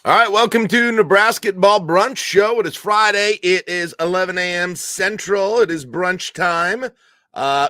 All right, welcome to Nebrasketball Brunch Show. It is Friday. It is 11 a.m. Central. It is brunch time.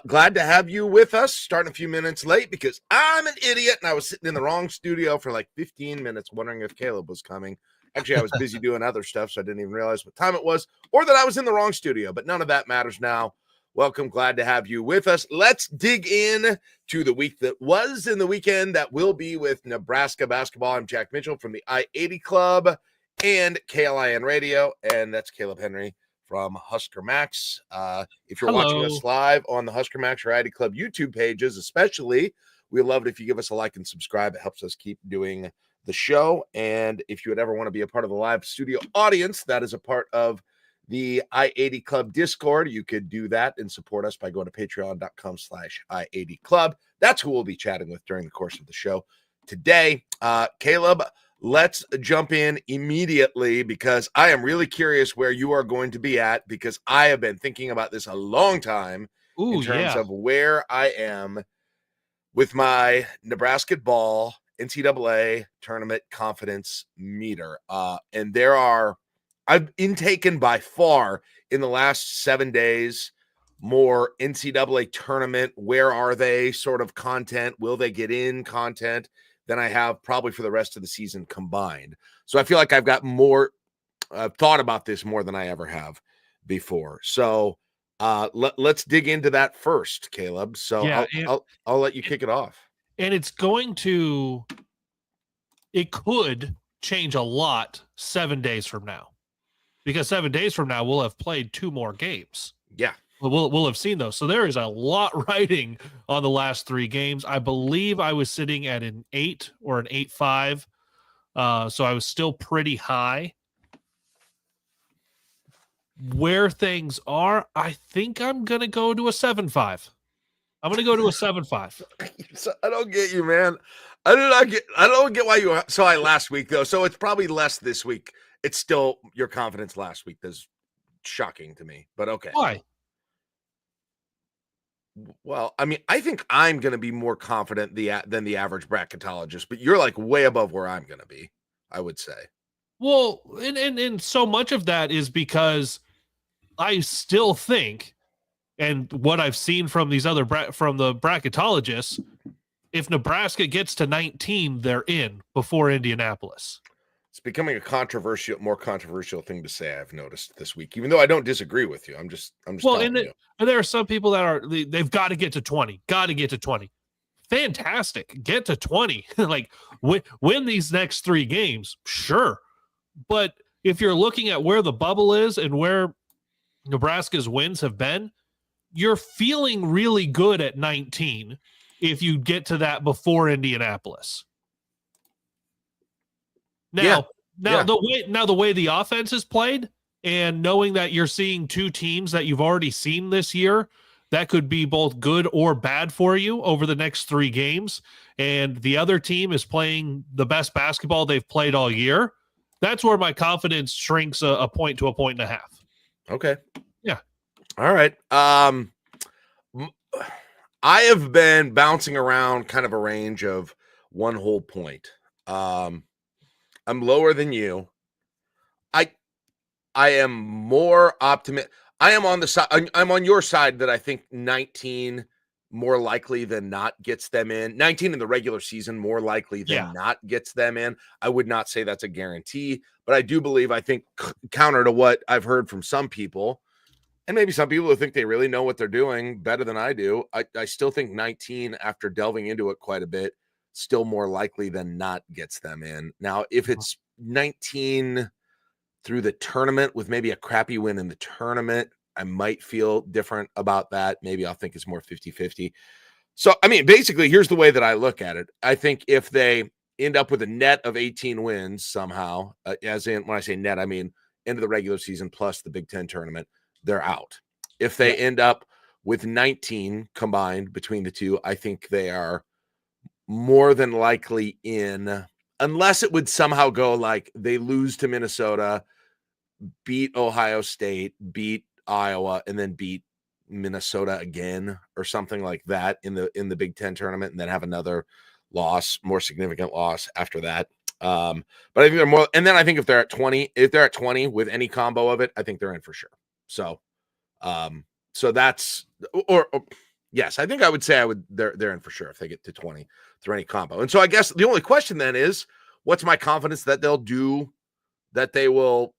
Glad to have you with us. Starting a few minutes late because I'm an idiot and I was sitting in the wrong studio for like 15 minutes wondering if Kaleb was coming. Actually, I was busy doing other stuff, so I didn't even realize what time it was or that I was in the wrong studio, but none of that matters now. Welcome. Glad to have you with us. Let's dig in to the week that was and the weekend that will be with Nebraska basketball. I'm Jack Mitchell from the I-80 Club and KLIN Radio, and that's Kaleb Henry from Husker Max. If you're watching us live on the Husker Max or I-80 Club YouTube pages, especially, we love it if you give us a like and subscribe. It helps us keep doing the show. And if you would ever want to be a part of the live studio audience, that is a part of the I-80 Club Discord. You could do that and support us by going to patreon.com/I-80 Club. That's who we'll be chatting with during the course of the show today. Kaleb, let's jump in immediately because I am really curious where you are going to be at because I have been thinking about this a long time in terms of where I am with my Nebrasketball NCAA tournament confidence meter. And I've intaken by far in the last 7 days more NCAA tournament, where are they sort of content, will they get in content than I have probably for the rest of the season combined. So I feel like I've got more, I've thought about this more than I ever have before. So let's dig into that first, Kaleb. So I'll let you kick it off. And it could change a lot 7 days from now. Because 7 days from now, we'll have played 2 more games. Yeah. We'll have seen those. So there is a lot riding on the last 3 games. I believe I was sitting at an 8 or an 8.5. So I was still pretty high. Where things are, I think I'm going to go to a 7.5. I'm going to go to a 7.5. I don't get you, man. I don't get why you are so high last week, though. So it's probably less this week. It's still your confidence last week. That's shocking to me, but okay. Why? Well, I mean, I think I'm going to be more confident than the average bracketologist, but you're like way above where I'm going to be, I would say. Well, and so much of that is because I still think, and what I've seen from these other from the bracketologists, if Nebraska gets to 19, they're in before Indianapolis. It's becoming a more controversial thing to say, I've noticed this week, even though I don't disagree with you. I'm just telling you. And there are some people that they've got to get to 20, Fantastic. Get to 20. Like win these next 3 games. Sure. But if you're looking at where the bubble is and where Nebraska's wins have been, you're feeling really good at 19 if you get to that before Indianapolis. Now, the way the offense is played, and knowing that you're seeing 2 teams that you've already seen this year, that could be both good or bad for you over the next 3 games. And the other team is playing the best basketball they've played all year. That's where my confidence shrinks a point to a point and a half. Okay. Yeah. All right. I have been bouncing around kind of a range of 1 whole point. I'm lower than you. I am more optimistic. I am on the side. I'm on your side that I think 19 more likely than not gets them in. 19 in the regular season more likely than not gets them in. I would not say that's a guarantee, but I do believe, I think counter to what I've heard from some people, and maybe some people who think they really know what they're doing better than I do, I still think 19, after delving into it quite a bit, still more likely than not gets them in. Now, if it's 19 through the tournament with maybe a crappy win in the tournament, I might feel different about that. Maybe I'll think it's more 50-50. So, I mean, basically, here's the way that I look at it. I think if they end up with a net of 18 wins somehow, as in, when I say net, I mean end of the regular season plus the Big Ten tournament, they're out. If they end up with 19 combined between the two, I think they are more than likely in, unless it would somehow go like they lose to Minnesota, beat Ohio State, beat Iowa, and then beat Minnesota again or something like that in the Big Ten tournament, and then have another loss, more significant loss after that. But I think they're more, and then I think if they're at 20 with any combo of it, I think they're in for sure. So, so that's, or yes, I think I would say they're in for sure if they get to 20 through any combo. And so I guess the only question then is, what's my confidence that they will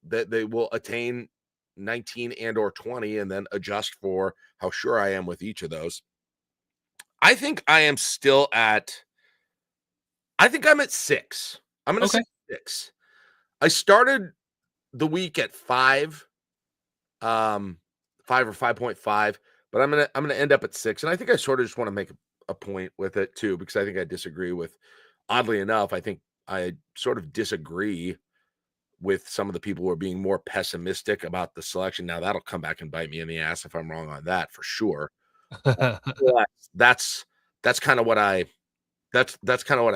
attain 19 and or 20 and then adjust for how sure I am with each of those. I think I'm at 6. I'm going to say 6. I started the week at 5, 5 or 5.5, but I'm going to end up at 6. And I think I sort of just want to make a point with it too, because I think I disagree with, oddly enough, I think I sort of disagree with some of the people who are being more pessimistic about the selection. Now that'll come back and bite me in the ass if I'm wrong on that for sure. That's kind of what I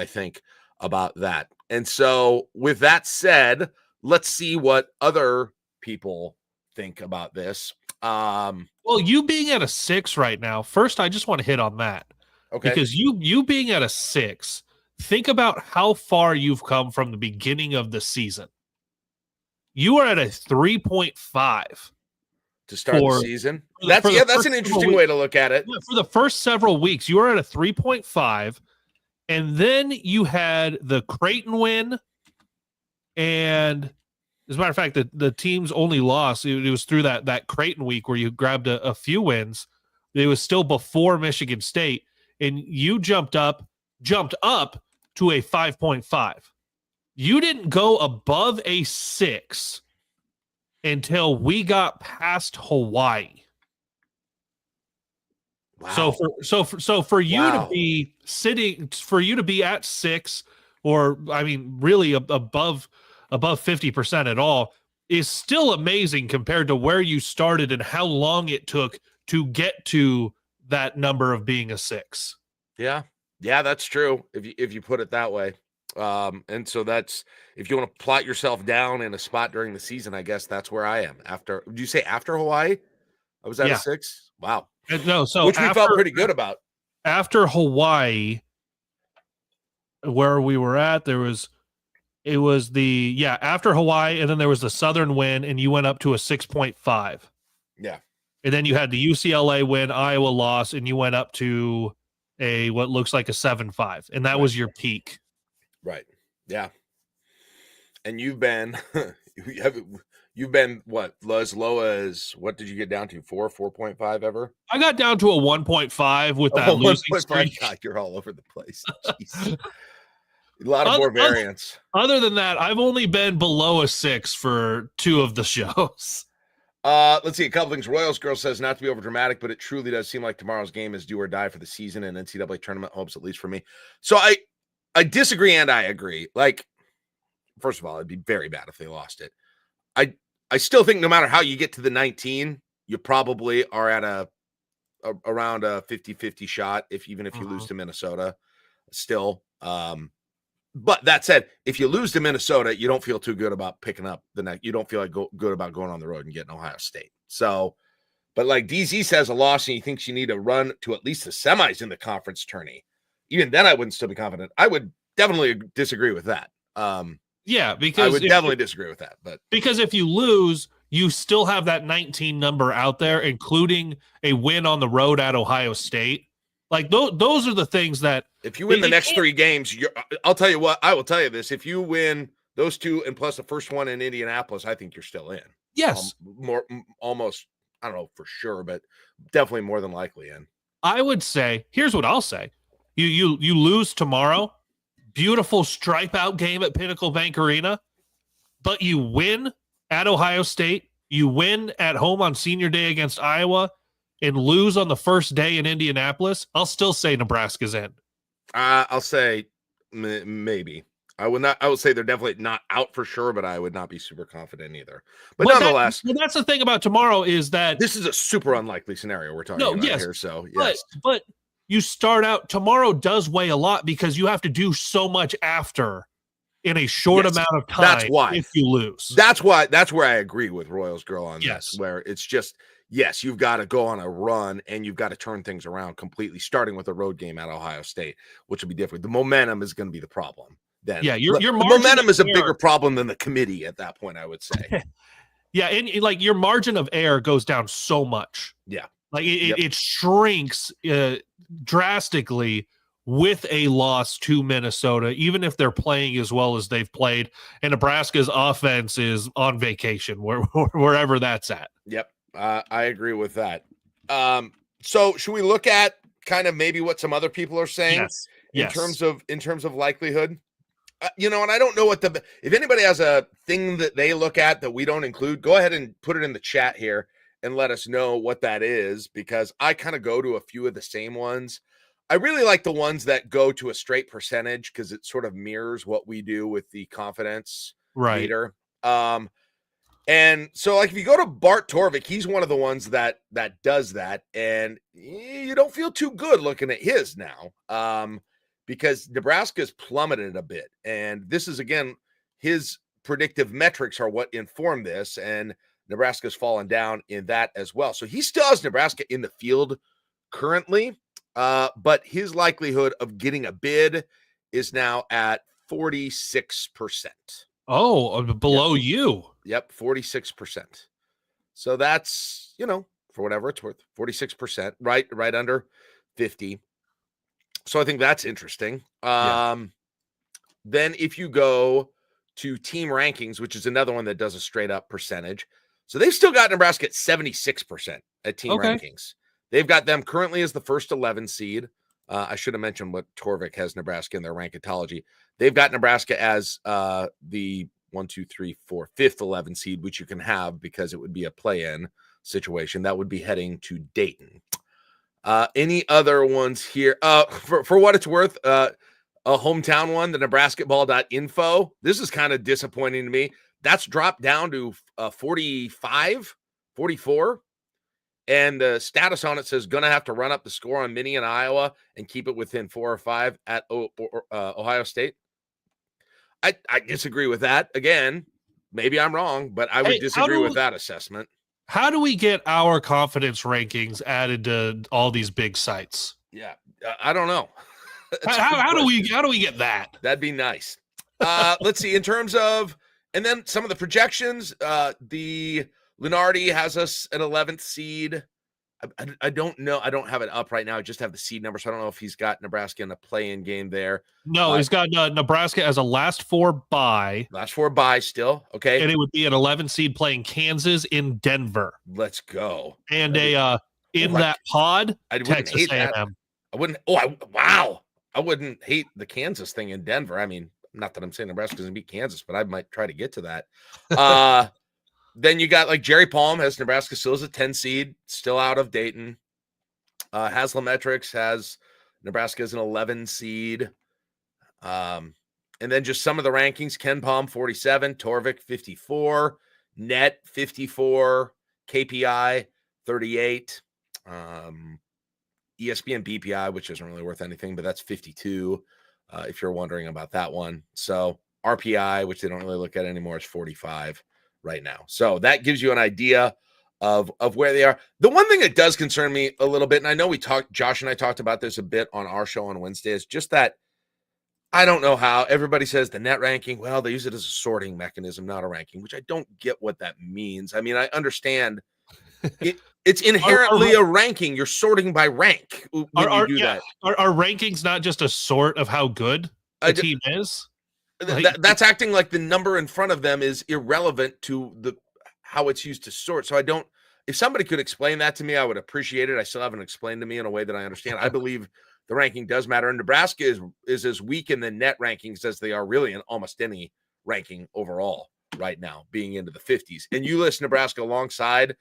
think about that. And so with that said, let's see what other people think about this. Well, you being at a 6 right now, first, I just want to hit on that. Okay. Because you being at a 6, think about how far you've come from the beginning of the season. You are at a 3.5 to start the season. That's an interesting way to look at it. For the first several weeks, you were at a 3.5, and then you had the Creighton win, and as a matter of fact, the team's only loss, it was through that Creighton week where you grabbed a few wins. It was still before Michigan State, and you jumped up to a 5.5. You didn't go above a 6 until we got past Hawaii. Wow. So for you to be at 6, or I mean, really above 50% at all, is still amazing compared to where you started and how long it took to get to that number of being a 6. Yeah, that's true. If you put it that way. And so that's, if you want to plot yourself down in a spot during the season, I guess that's where I am. After, did you say after Hawaii? I was at a 6. Wow. No, so which we felt pretty good about. After Hawaii, where we were at, after Hawaii, and then there was the Southern win, and you went up to a 6.5. Yeah. And then you had the UCLA win, Iowa loss, and you went up to what looks like a 7.5, and that was your peak. Right. Yeah. And you've been what, as low as, what did you get down to? 4.5 ever? I got down to a 1.5 with that losing streak. God, you're all over the place. Jeez. A lot of more variance. Other than that, I've only been below a 6 for 2 of the shows. Let's see a couple things. Royals girl says, not to be over dramatic, but it truly does seem like tomorrow's game is do or die for the season and NCAA tournament hopes, at least for me. So I disagree and I agree. Like, first of all, it'd be very bad if they lost it. I still think no matter how you get to the 19, you probably are at around a 50-50 shot, even if you lose to Minnesota still. But that said, if you lose to Minnesota, you don't feel too good about picking up the next. You don't feel like good about going on the road and getting Ohio State. So, but like DZ says, a loss and he thinks you need to run to at least the semis in the conference tourney. Even then, I wouldn't still be confident. I would definitely disagree with that. Yeah, because I would definitely disagree with that. But because if you lose, you still have that 19 number out there, including a win on the road at Ohio State. Like those are the things that if you win the next 3 games, I'll tell you what, I will tell you this. If you win those 2 and plus the first one in Indianapolis, I think you're still in. Yes. Almost, I don't know for sure, but definitely more than likely in. I would say, here's what I'll say. You lose tomorrow, beautiful stripe out game at Pinnacle Bank Arena, but you win at Ohio State, you win at home on senior day against Iowa, and lose on the first day in Indianapolis, I'll still say Nebraska's in. I'll say maybe. I would say they're definitely not out for sure, but I would not be super confident either. But nonetheless, that's the thing about tomorrow is that this is a super unlikely scenario we're talking about here. So yes, but you start out, tomorrow does weigh a lot because you have to do so much after in a short amount of time. That's why if you lose. That's where I agree with Royals girl on this, where it's just, yes, you've got to go on a run and you've got to turn things around completely, starting with a road game at Ohio State, which will be different. The momentum is going to be the problem. then. Yeah, your the margin momentum is a error, bigger problem than the committee at that point, I would say. yeah, and like your margin of error goes down so much. Yeah. Like it shrinks drastically with a loss to Minnesota, even if they're playing as well as they've played. And Nebraska's offense is on vacation, wherever that's at. Yep, I agree with that. So should we look at kind of maybe what some other people are saying in terms of likelihood? And I don't know what if anybody has a thing that they look at that we don't include, go ahead and put it in the chat here and let us know what that is, because I kind of go to a few of the same ones. I really like the ones that go to a straight percentage because it sort of mirrors what we do with the confidence meter. And so, like, if you go to Bart Torvik, he's one of the ones that does that, and you don't feel too good looking at his now, because Nebraska's plummeted a bit, and this is, again, his predictive metrics are what inform this, and Nebraska's fallen down in that as well. So he still has Nebraska in the field currently, but his likelihood of getting a bid is now at 46%. Oh, below you. Yep, 46%. So that's, for whatever it's worth, 46%, right under 50. So I think that's interesting. Then if you go to team rankings, which is another one that does a straight up percentage. So they've still got Nebraska at 76% at team rankings. They've got them currently as the first 11 seed. I should have mentioned what Torvik has Nebraska in their rankatology. They've got Nebraska as the 5th 11 seed, which you can have because it would be a play-in situation. That would be heading to Dayton. Any other ones here? For what it's worth, a hometown one, the nebrasketball.info. This is kind of disappointing to me. That's dropped down to 45, 44. And the status on it says going to have to run up the score on Mini and Iowa and keep it within 4 or 5 at Ohio State. I disagree with that. Again, maybe I'm wrong, but I would disagree with that assessment. How do we get our confidence rankings added to all these big sites? Yeah, I don't know. How do we get that? That'd be nice. Let's see. In terms of, and then some of the projections, the Lunardi has us an 11th seed. I don't know. I don't have it up right now. I just have the seed number, so I don't know if he's got Nebraska in a play-in game there. No, he's got Nebraska as a last four bye. Last four bye still. Okay. And it would be an 11 seed playing Kansas in Denver. Let's go. And that pod, I wouldn't Texas hate that. A&M. I wouldn't. Wow. I wouldn't hate the Kansas thing in Denver. I mean, not that I'm saying Nebraska's going to beat Kansas, but I might try to get to that. Then you got like Jerry Palm has Nebraska still as a 10 seed, still out of Dayton. Haslametrics has Nebraska as an 11 seed. And then just some of the rankings: Ken Palm 47, Torvik 54, Net 54, KPI 38, ESPN BPI, which isn't really worth anything, but that's 52. If you're wondering about that one. So RPI, which they don't really look at anymore, is 45 right now. So that gives you an idea of where they are. The one thing that does concern me a little bit, and I know Josh and I talked about this a bit on our show on Wednesday, is just that I don't know how everybody says the net ranking. Well, they use it as a sorting mechanism, not a ranking, which I don't get what that means. I mean, I understand it's inherently a ranking. You're sorting by rank when you do that. Are rankings not just a sort of how good a team is? That's acting like the number in front of them is irrelevant to how it's used to sort. So if somebody could explain that to me, I would appreciate it. I still haven't explained to me in a way that I understand. I believe the ranking does matter. And Nebraska is as weak in the net rankings as they are really in almost any ranking overall right now, being into the 50s. And you list Nebraska alongside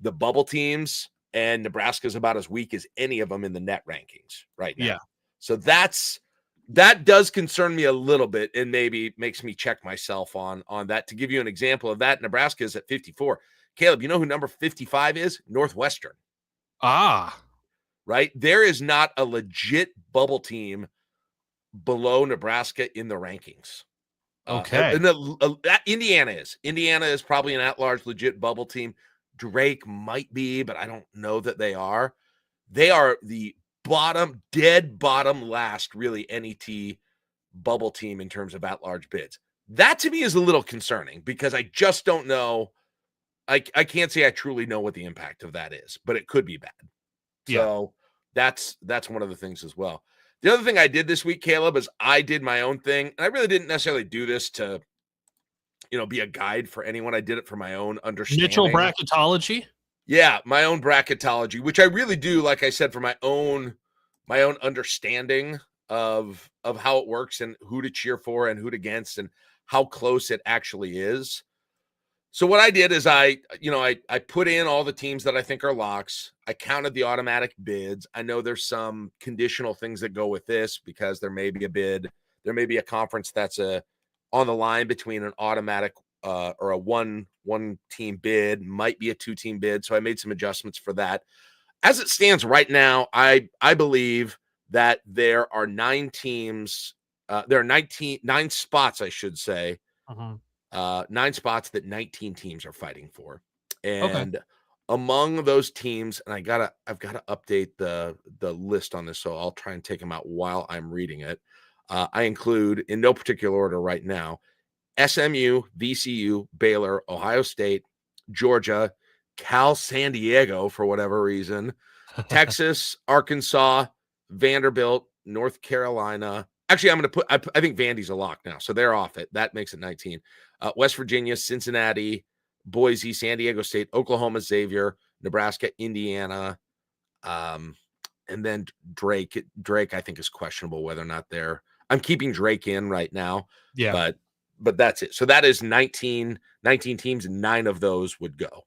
the bubble teams, and Nebraska's about as weak as any of them in the net rankings right now. Yeah. So that does concern me a little bit, and maybe makes me check myself on that. To give you an example of that, Nebraska is at 54. Kaleb, you know who number 55 is? Northwestern. Right? There is not a legit bubble team below Nebraska in the rankings. Okay. Indiana is. Indiana is probably an at-large legit bubble team. Drake might be, but I don't know that they are. They are the dead bottom last, really, NET bubble team in terms of at-large bids. That to me is a little concerning because I just don't know. I can't say I truly know what the impact of that is, but it could be bad. So that's one of the things as well. The other thing I did this week, Kaleb, is I did my own thing. And I really didn't necessarily do this to, be a guide for anyone. I did it for my own understanding. Mitchell bracketology? Yeah, my own bracketology, which I really do, like I said, for my own understanding of how it works and who to cheer for and who to against and how close it actually is. So what I did is I put in all the teams that I think are locks. I counted the automatic bids. I know there's some conditional things that go with this because there may be a bid. There may be a conference that's on the line between an automatic or a one team bid, might be a 2-team bid. So I made some adjustments for that. As it stands right now, I believe that there are 9 teams. There are 9 spots, I should say. 9 spots that 19 teams are fighting for. And among those teams, and I've got to update the list on this, so I'll try and take them out while I'm reading it. I include, in no particular order right now, SMU, VCU, Baylor, Ohio State, Georgia, Cal San Diego for whatever reason, Texas, Arkansas, Vanderbilt, North Carolina. Actually, I'm going to put, I think Vandy's a lock now, so they're off it. That makes it 19. West Virginia, Cincinnati, Boise, San Diego State, Oklahoma, Xavier, Nebraska, Indiana, and then Drake. Drake, I think, is questionable whether or not they're. I'm keeping Drake in right now. Yeah, but that's it. So that is 19 teams, and 9 of those would go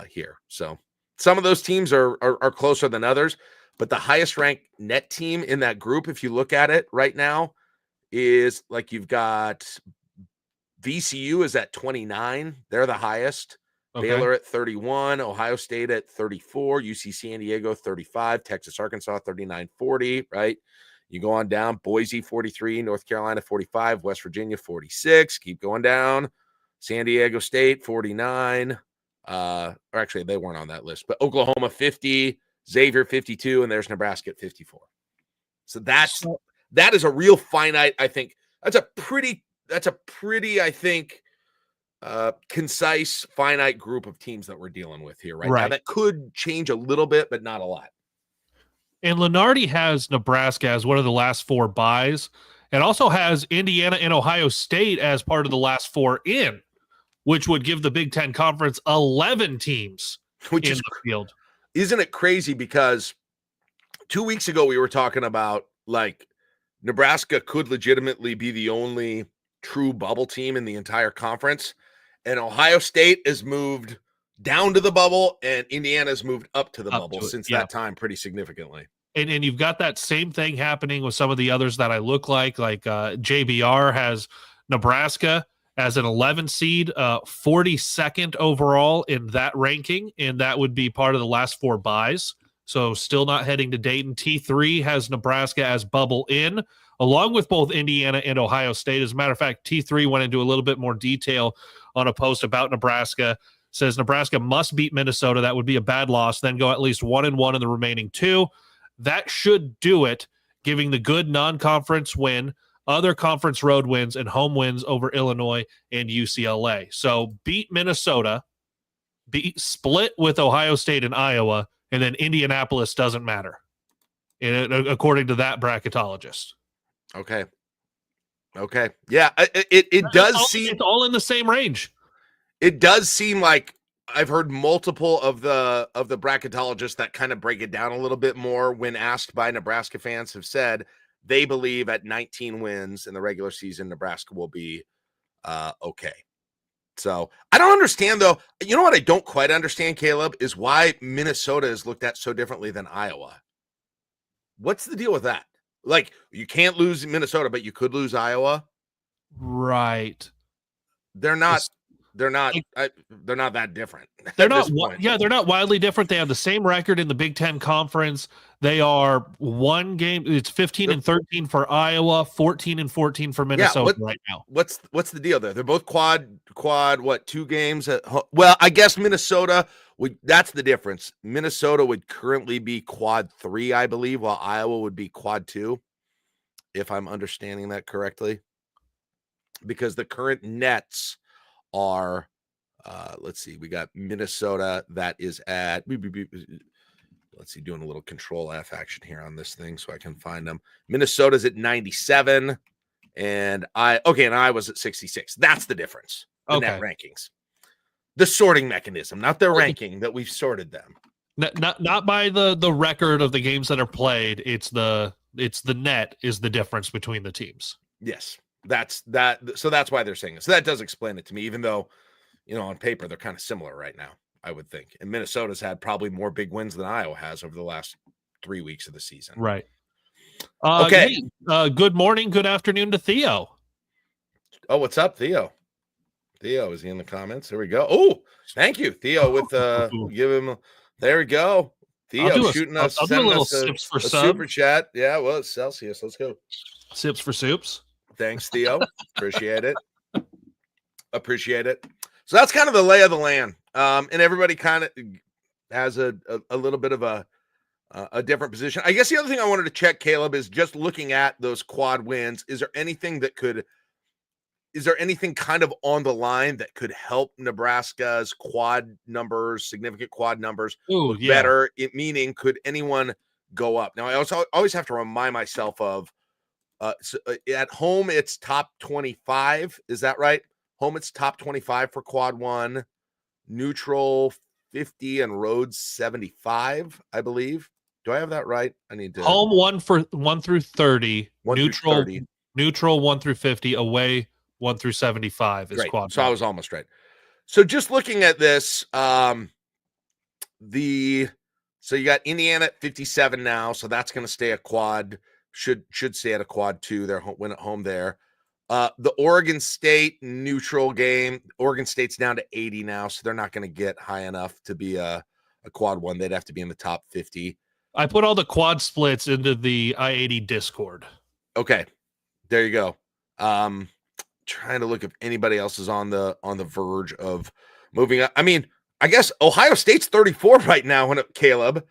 here. So some of those teams are closer than others. But the highest ranked net team in that group, if you look at it right now, is like you've got VCU is at 29. They're the highest. Baylor at 31. Ohio State at 34. UC San Diego 35. Texas, Arkansas 39, 40. Right. You go on down. Boise 43. North Carolina 45. West Virginia 46. Keep going down. San Diego State 49. Or actually, they weren't on that list. But Oklahoma 50. Xavier 52, and there's Nebraska at 54. So that is a real finite. I think that's a pretty I think concise finite group of teams that we're dealing with here right now. That could change a little bit, but not a lot. And Lenardi has Nebraska as one of the last 4 buys, and also has Indiana and Ohio State as part of the last 4 in, which would give the Big Ten Conference 11 teams in the field. Isn't it crazy? Because 2 weeks ago we were talking about like Nebraska could legitimately be the only true bubble team in the entire conference, and Ohio State has moved down to the bubble and Indiana's moved up to the bubble since that time pretty significantly. And you've got that same thing happening with some of the others that I look like JBR has Nebraska as an 11 seed, 42nd overall in that ranking, and that would be part of the last 4 buys. So still not heading to Dayton. T3 has Nebraska as bubble in, along with both Indiana and Ohio State. As a matter of fact, T3 went into a little bit more detail on a post about Nebraska. Says Nebraska must beat Minnesota. That would be a bad loss. Then go at least 1-1 in the remaining 2. That should do it, giving the good non-conference win, other conference road wins, and home wins over Illinois and UCLA. So beat Minnesota, split with Ohio State and Iowa, and then Indianapolis doesn't matter, according to that bracketologist. Okay. Yeah, it does seem it's all in the same range. It does seem like I've heard multiple of the bracketologists that kind of break it down a little bit more when asked by Nebraska fans have said they believe at 19 wins in the regular season, Nebraska will be okay. So I don't understand, though. You know what I don't quite understand, Kaleb, is why Minnesota is looked at so differently than Iowa. What's the deal with that? Like, you can't lose Minnesota, but you could lose Iowa. Right. They're not that different. They're not. Yeah, they're not wildly different. They have the same record in the Big Ten Conference. They are 1 game. It's 15-13 for Iowa, 14-14 for Minnesota right now. What's the deal there? They're both quad. What, 2 games at home? Well, I guess Minnesota would. That's the difference. Minnesota would currently be quad 3, I believe, while Iowa would be quad 2. if I'm understanding that correctly, because the current nets are, let's see, we got Minnesota that is at, let's see, doing a little control F action here on this thing so I can find them. Minnesota's at 97, and Iowa's at 66. That's the difference. The net rankings. The sorting mechanism, not the ranking that we've sorted them. Not by the record of the games that are played. It's the net is the difference between the teams. Yes, that's that. So that's why they're saying it. So that does explain it to me, even though, on paper they're kind of similar right now, I would think. And Minnesota's had probably more big wins than Iowa has over the last 3 weeks of the season. Right. Okay. Hey, good morning, good afternoon to Theo. Oh, what's up, Theo? Theo, is he in the comments? There we go. Oh, thank you, Theo. With give him. There we go. Theo shooting us. I'll do a little sips for super chat. Yeah, well, it's Celsius. Let's go. Sips for soups. Thanks, Theo. Appreciate it. Appreciate it. So that's kind of the lay of the land. And everybody kind of has a little bit of a different position. I guess the other thing I wanted to check, Kaleb, is just looking at those quad wins. Is there anything kind of on the line that could help Nebraska's quad numbers, significant quad numbers better? Meaning, could anyone go up? Now, I also always have to remind myself of at home, it's top 25. Is that right? Home, it's top 25 for quad one, neutral 50, and roads 75, I believe. Do I have that right? I need to. Home 1 through 30, neutral 1 through 50, away 1 through 75 is quad. So I was almost right. So just looking at this, so you got Indiana at 57 now, so that's going to stay a quad. Should stay at a quad 2. They're win at home there. The Oregon State neutral game. Oregon State's down to 80 now, so they're not going to get high enough to be a quad 1. They'd have to be in the top 50. I put all the quad splits into the I-80 Discord. Okay, there you go. Trying to look if anybody else is on the verge of moving up. I mean, I guess Ohio State's 34 right now, Kaleb,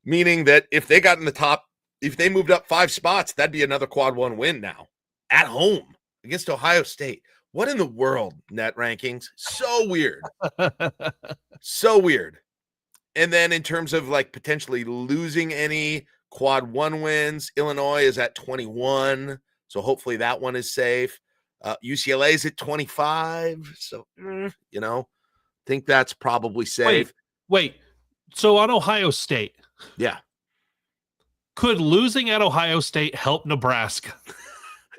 meaning that if they got in the top, if they moved up 5 spots, that'd be another quad 1 win now at home against Ohio State. What in the world, net rankings? So weird. So weird. And then in terms of like potentially losing any quad 1 wins, Illinois is at 21. So hopefully that one is safe. UCLA is at 25. So, think that's probably safe. Wait. So on Ohio State. Yeah. Could losing at Ohio State help Nebraska?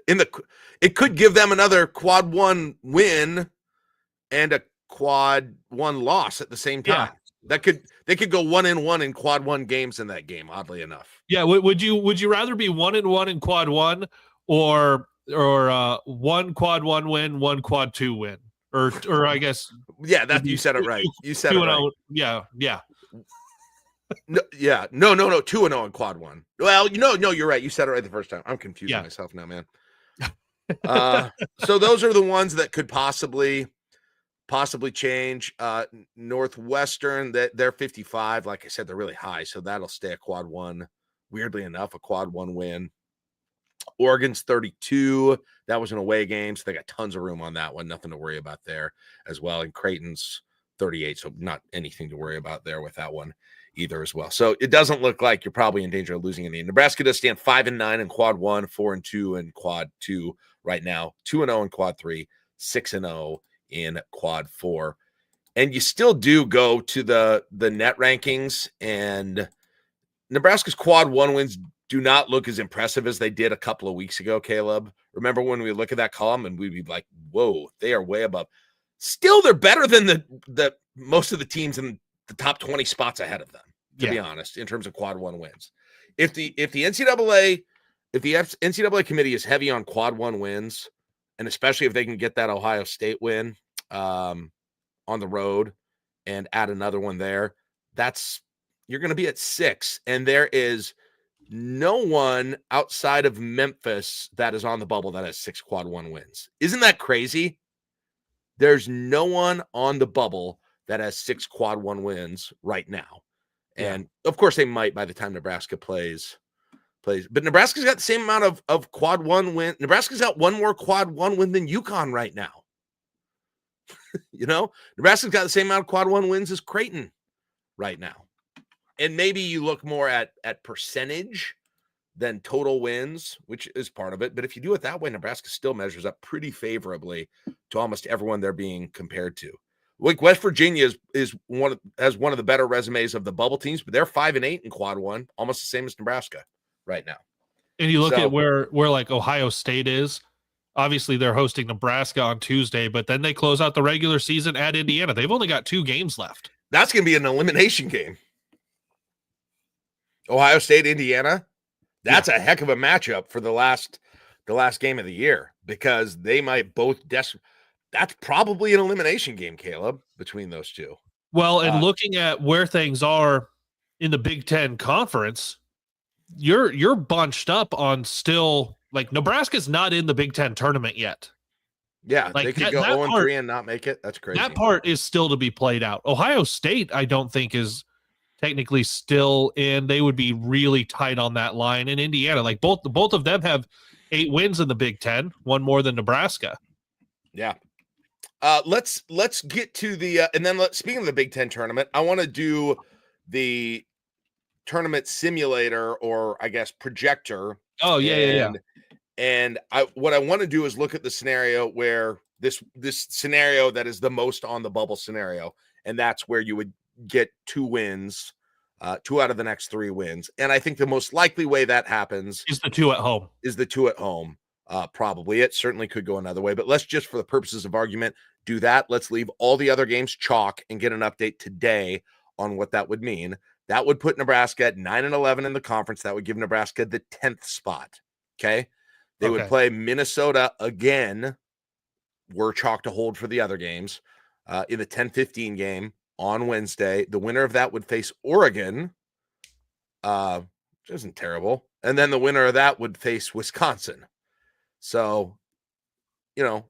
It could give them another quad 1 win and a quad 1 loss at the same time. Yeah. They could go 1-1 in quad 1 games in that game, oddly enough. Yeah. Would you rather be 1-1 in quad 1 or 1 quad 1 win, 1 quad 2 win? Or I guess you said it right. You said it right. Yeah. No, 2-0 in quad 1. Well, no, you're right. You said it right the first time. I'm confusing myself now, man. So those are the ones that could possibly change. Northwestern, they're 55. Like I said, they're really high, so that'll stay a quad 1. Weirdly enough, a quad 1 win. Oregon's 32. That was an away game, so they got tons of room on that one. Nothing to worry about there as well. And Creighton's 38, so not anything to worry about there with that one either as well. So it doesn't look like you're probably in danger of losing any. Nebraska does stand 5-9 in quad 1, 4-2 in quad 2 right now, 2-0 in quad 3, 6-0 in quad 4. And you still do go to the net rankings, and Nebraska's quad 1 wins do not look as impressive as they did a couple of weeks ago, Kaleb. Remember when we look at that column and we'd be like, whoa, they are way above. Still, they're better than the most of the teams in the top 20 spots ahead of them, to be honest, in terms of quad 1 wins. If the NCAA committee is heavy on quad 1 wins, and especially if they can get that Ohio State win on the road and add another one there, you're going to be at 6. And there is no one outside of Memphis that is on the bubble that has 6 quad 1 wins. Isn't that crazy? There's no one on the bubble that has 6 quad 1 wins right now. And of course they might by the time Nebraska plays plays. But Nebraska's got the same amount of quad one win. Nebraska's got one more quad one win than UConn right now. Nebraska's got the same amount of quad one wins as Creighton right now. And maybe you look more at percentage than total wins, which is part of it. But if you do it that way, Nebraska still measures up pretty favorably to almost everyone they're being compared to. Like West Virginia has one of the better resumes of the bubble teams, but they're 5-8 in quad one, almost the same as Nebraska right now. And you look at where like Ohio State is. Obviously, they're hosting Nebraska on Tuesday, but then they close out the regular season at Indiana. They've only got 2 games left. That's going to be an elimination game. Ohio State, Indiana. That's a heck of a matchup for the last game of the year, because they might both that's probably an elimination game, Kaleb, between those two. Well, and looking at where things are in the Big Ten Conference, you're bunched up on still, like, Nebraska's not in the Big Ten tournament yet. Yeah, like they could go 0-3 and not make it. That's crazy. That part is still to be played out. Ohio State, I don't think, is technically still in. They would be really tight on that line. In Indiana, like both of them have 8 wins in the Big Ten, one more than Nebraska. Yeah. Let's get to the and then speaking of the Big Ten tournament, I want to do the tournament simulator, or I guess projector. Oh yeah. And what I want to do is look at the scenario where this scenario that is the most on the bubble scenario, and that's where you would get 2 wins, 2 out of the next 3 wins. And I think the most likely way that happens is the 2 at home. Probably. It certainly could go another way, but let's just, for the purposes of argument, do that. Let's leave all the other games chalk and get an update today on what that would mean. That would put Nebraska at 9-11 in the conference. That would give Nebraska the 10th spot. Okay. They would play Minnesota again. We're chalk to hold for the other games in the 10-15 game on Wednesday. The winner of that would face Oregon, which isn't terrible. And then the winner of that would face Wisconsin. So, you don't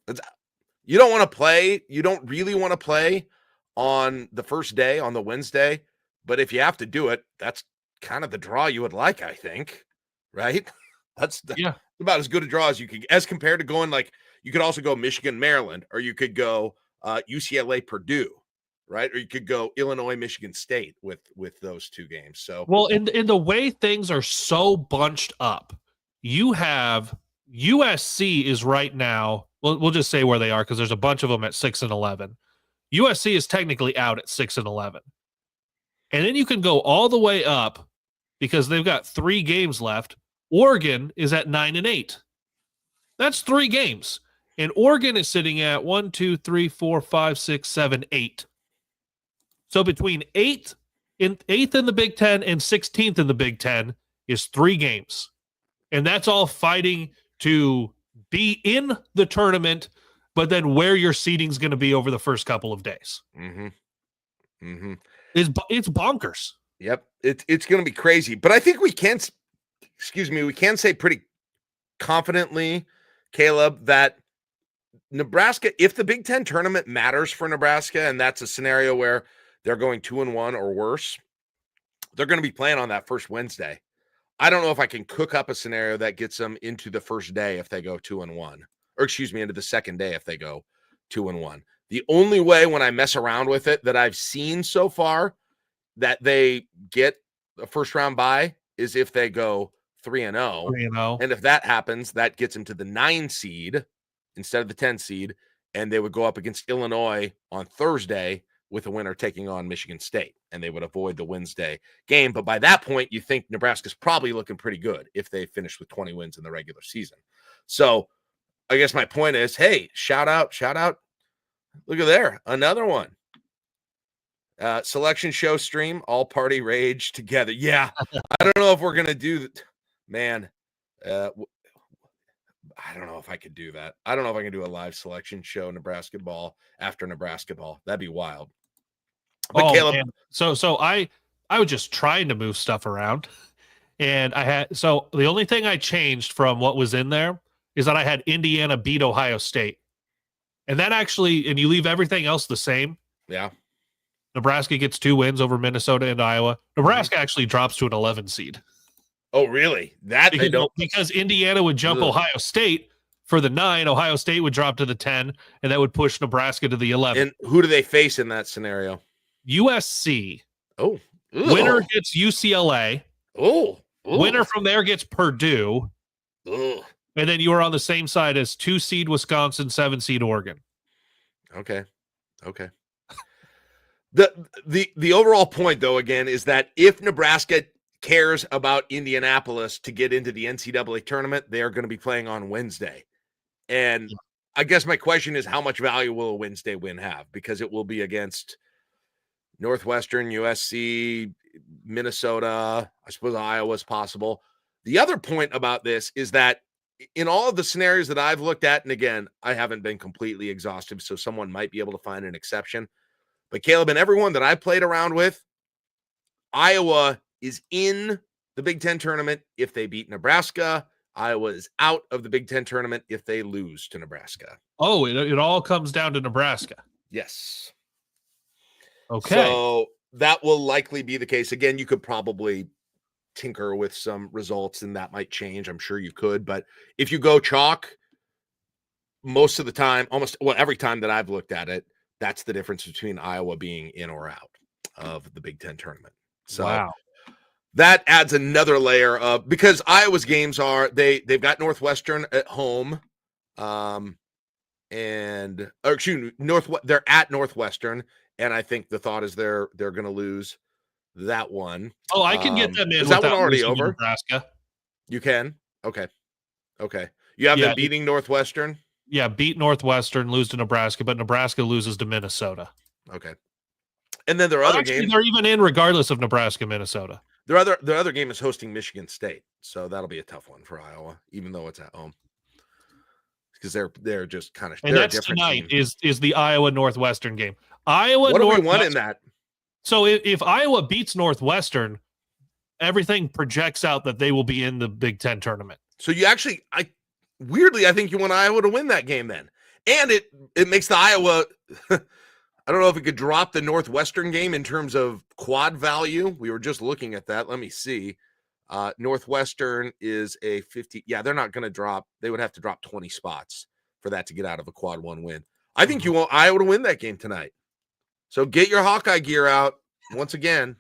want to play. You don't really want to play on the first day, on the Wednesday. But if you have to do it, that's kind of the draw you would like, I think. Right? That's about as good a draw as you could, as compared to going, like, you could also go Michigan, Maryland, or you could go UCLA, Purdue, right? Or you could go Illinois, Michigan State with those 2 games. So, well, in the way things are so bunched up, you have USC is right now. We'll just say where they are, because there's a bunch of them at 6-11. USC is technically out at 6-11, and then you can go all the way up because they've got 3 games left. Oregon is at 9-8. That's 3 games. And Oregon is sitting at 1, 2, 3, 4, 5, 6, 7, 8. So between 8th in the Big Ten and 16th in the Big Ten is 3 games. And that's all fighting to be in the tournament, but then where your seating is going to be over the first couple of days. It's bonkers. Yep. It's going to be crazy. But I think we can say pretty confidently, Kaleb, that Nebraska, if the Big Ten tournament matters for Nebraska, and that's a scenario where they're going 2-1 or worse, they're going to be playing on that first Wednesday. I don't know if I can cook up a scenario that gets them into the first day if they go 2-1, or into the second day if they go 2-1. The only way, when I mess around with it, that I've seen so far that they get a first round bye is if they go 3-0. And if that happens, that gets them to the 9 seed instead of the 10 seed. And they would go up against Illinois on Thursday with a winner taking on Michigan State, and they would avoid the Wednesday game. But by that point, you think Nebraska's probably looking pretty good if they finish with 20 wins in the regular season. So I guess my point is, hey, shout out. Look at there. Another one. Selection show stream, all party rage together. Yeah. I don't know if we're going to do that. Man, I don't know if I could do that. I don't know if I can do a live selection show, Nebrasketball, after Nebrasketball. That'd be wild. But Kaleb, man. So I was just trying to move stuff around, and the only thing I changed from what was in there is that I had Indiana beat Ohio State, and that actually, and you leave everything else the same. Yeah. Nebraska gets 2 wins over Minnesota and Iowa. Nebraska actually drops to an 11 seed. Oh, really? That they don't, because Indiana would jump Ohio State for the 9. Ohio State would drop to the 10, and that would push Nebraska to the 11. And who do they face in that scenario? USC. Oh, winner gets UCLA. Winner from there gets Purdue. And then you are on the same side as 2 seed Wisconsin, 7 seed Oregon. Okay. The overall point, though, again, is that if Nebraska cares about Indianapolis to get into the NCAA tournament, they are going to be playing on Wednesday. And I guess my question is, how much value will a Wednesday win have? Because it will be against Northwestern, USC, Minnesota, I suppose Iowa is possible. The other point about this is that in all of the scenarios that I've looked at, and again, I haven't been completely exhaustive, so someone might be able to find an exception. But Kaleb, and everyone that I played around with, Iowa is in the Big Ten tournament if they beat Nebraska. Iowa is out of the Big Ten tournament if they lose to Nebraska. Oh, it all comes down to Nebraska. Yes. Okay. So that will likely be the case. Again, you could probably tinker with some results and that might change. I'm sure you could. But if you go chalk, most of the time, every time that I've looked at it, that's the difference between Iowa being in or out of the Big Ten tournament. So wow. That adds another layer of, because Iowa's games are, they've got Northwestern at home. They're at Northwestern. And I think the thought is they're going to lose that one. Oh, I can get them in. Is that one already over? Nebraska. You can? Okay. You have them beating Northwestern? Yeah, beat Northwestern, lose to Nebraska, but Nebraska loses to Minnesota. Okay. And then their other game. They're even in regardless of Nebraska, Minnesota. Their other game is hosting Michigan State. So that'll be a tough one for Iowa, even though it's at home. Because they're just kind of, and that's tonight team. is the Iowa Northwestern game. What do we want in that? So if Iowa beats Northwestern, everything projects out that they will be in the Big Ten tournament. So you actually, weirdly, I think you want Iowa to win that game then. And it makes the Iowa, I don't know if it could drop the Northwestern game in terms of quad value. We were just looking at that. Let me see. Northwestern is a 50. Yeah, they're not going to drop. They would have to drop 20 spots for that to get out of a quad 1 win. I think you want Iowa to win that game tonight. So get your Hawkeye gear out once again,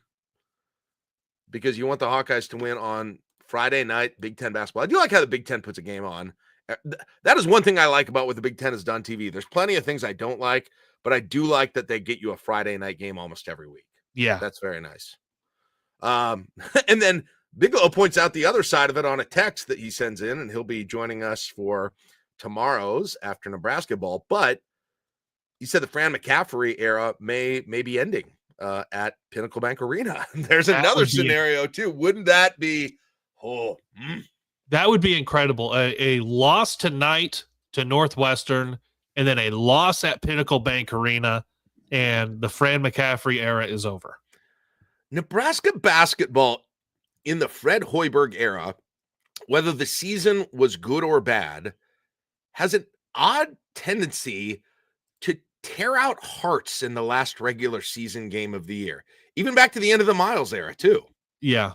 because you want the Hawkeyes to win on Friday night, Big Ten basketball. I do like how the Big Ten puts a game on. That is one thing I like about what the Big Ten has done TV. There's plenty of things I don't like, but I do like that they get you a Friday night game almost every week. Yeah. That's very nice. And then Bigelow points out the other side of it on a text that he sends in, and he'll be joining us for tomorrow's After Nebraska Ball. But he said the Fran McCaffrey era may be ending at Pinnacle Bank Arena. There's another scenario too. Wouldn't that be? That would be incredible. A loss tonight to Northwestern, and then a loss at Pinnacle Bank Arena, and the Fran McCaffrey era is over. Nebraska basketball in the Fred Hoiberg era, whether the season was good or bad, has an odd tendency to tear out hearts in the last regular season game of the year, even back to the end of the Miles era too. Yeah.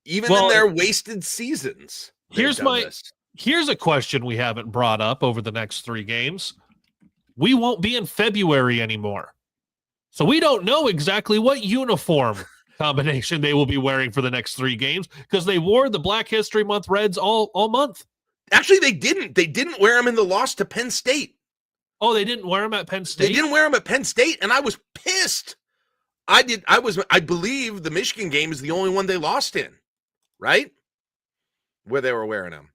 Even in their wasted seasons. Here's a question we haven't brought up over the next 3 games. We won't be in February anymore. So we don't know exactly what uniform combination they will be wearing for the next 3 games, because they wore the Black History Month Reds all month. Actually, they didn't. They didn't wear them in the loss to Penn State. Oh, they didn't wear them at Penn State? They didn't wear them at Penn State, and I was pissed. I believe the Michigan game is the only one they lost in, right? Where they were wearing them.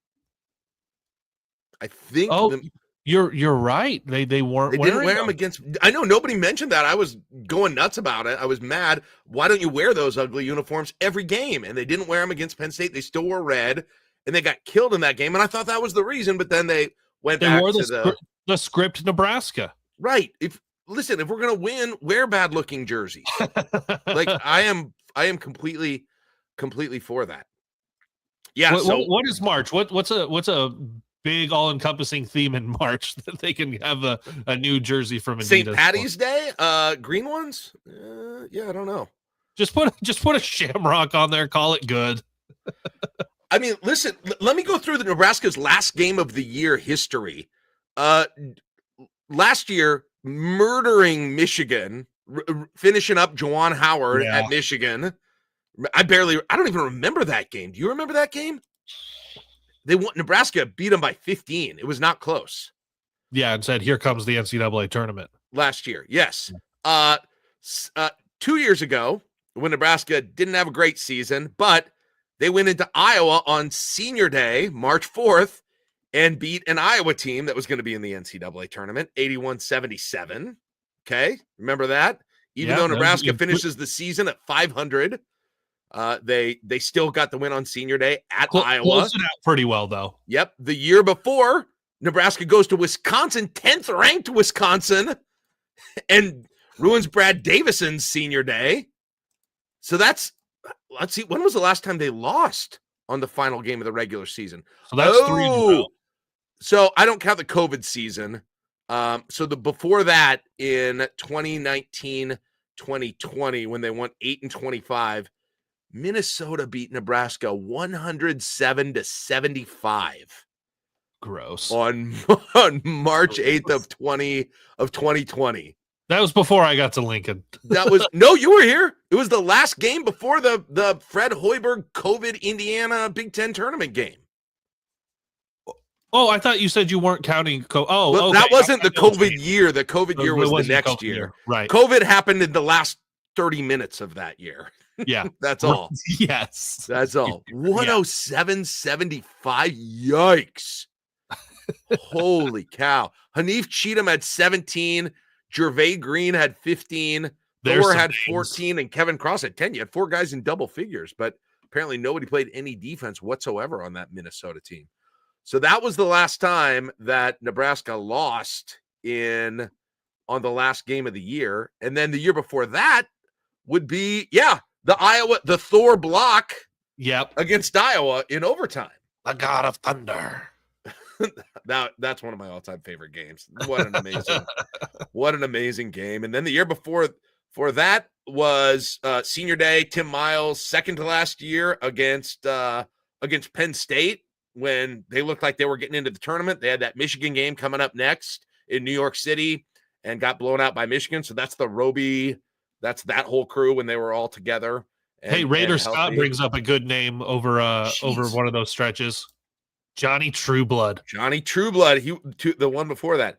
I think. You're right. They weren't. They didn't wear them against. I know nobody mentioned that. I was going nuts about it. I was mad. Why don't you wear those ugly uniforms every game? And they didn't wear them against Penn State. They still wore red, and they got killed in that game. And I thought that was the reason. But then they went back to the script Nebraska. Right. If we're gonna win, wear bad looking jerseys. Like I am completely for that. Yeah. What is March? What's a big all-encompassing theme in March that they can have a new jersey from Adidas? St. Patty's Day? Green ones? Yeah, I don't know. Just put a shamrock on there, call it good. I mean, listen, let me go through the Nebraska's last game of the year history. Last year, murdering Michigan, finishing up Juwan Howard at Michigan. I don't even remember that game. Do you remember that game? Nebraska beat them by 15. It was not close. Yeah, and said, here comes the NCAA tournament. Last year, yes. 2 years ago, when Nebraska didn't have a great season, but they went into Iowa on Senior Day, March 4th, and beat an Iowa team that was going to be in the NCAA tournament, 81-77. Okay, remember that? Even though Nebraska finishes the season at 500, they still got the win on Senior Day at Iowa. Closed it out pretty well, though. Yep. The year before, Nebraska goes to Wisconsin, 10th ranked Wisconsin, and ruins Brad Davison's Senior Day. So let's see, when was the last time they lost on the final game of the regular season? So that's 3 in a row. So I don't count the COVID season. So before that, in 2019-2020, when they won 8-25, Minnesota beat Nebraska 107-75. Gross. On March 8th of 2020. That was before I got to Lincoln. No, you were here. It was the last game before the Fred Hoiberg COVID Indiana Big Ten tournament game. Oh, I thought you said you weren't counting. Okay. That wasn't the COVID year. The COVID year was the next year. Right. COVID happened in the last 30 minutes of that year. Yeah. That's all. Yes. That's all. 107-75. Yikes. Holy cow. Hanif Cheatham had 17. Gervais Green had 15. Thor had 14. And Kevin Cross had 10. You had 4 guys in double figures, but apparently nobody played any defense whatsoever on that Minnesota team. So that was the last time that Nebraska lost on the last game of the year. And then the year before that would be, the Thor block against Iowa in overtime. The God of Thunder. That's one of my all-time favorite games. What an amazing game. And then the year before that was Senior Day, Tim Miles, second to last year against Penn State. When they looked like they were getting into the tournament, they had that Michigan game coming up next in New York City and got blown out by Michigan. So that's the Roby, that's that whole crew when they were all together. Raider Scott brings up a good name over one of those stretches. Johnny Trueblood. The one before that.